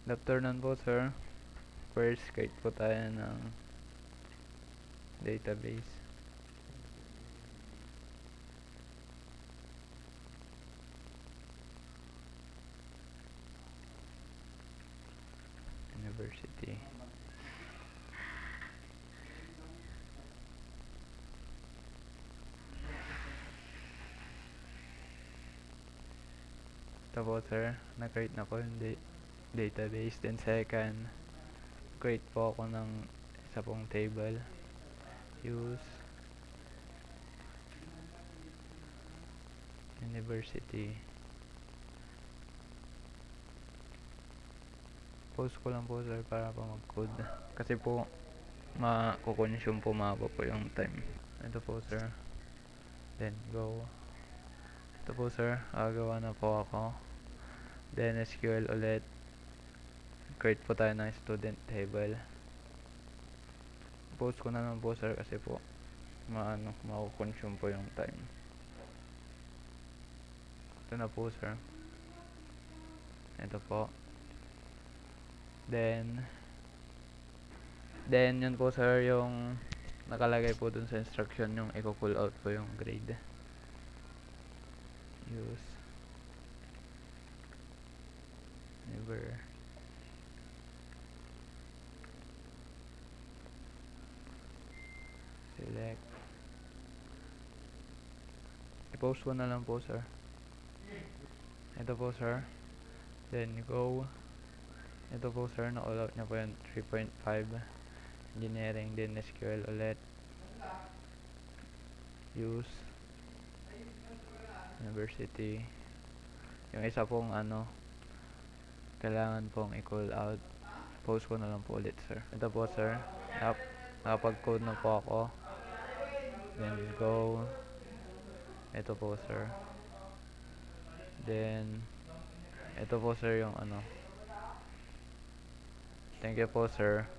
Good afternoon po, sir. First, create po tayo ng database. University. Ito po, sir. Na-create na po yung database. Then second, create po ako ng isa pong table. Use University. Post ko lang po, sir, para po mag-code. Kasi po, makukonsume po po yung time. Ito po, sir. Then go. Ito po, sir. Gagawa na po ako. Then SQL ulit. Create po tayo ng student table. Post ko na lang po, sir, kasi po makukonsume po yung time. Ito na po, sir. Ito po. Then yun po, sir, yung nakalagay po dun sa instruction, yung i-pull out po yung grade. Use never select. I-post ko na lang po, sir. Ito po, sir. Then go. Ito po, sir, na-all out niya po yung 3.5 engineering. Then SQL ulit. Use University. Yung isa pong kailangan pong i-call out. Post ko na lang po ulit, sir. Ito po, sir. Nakapag-code na po ako. Then go. Ito po, sir. Then ito po, sir, yung Thank you po, sir.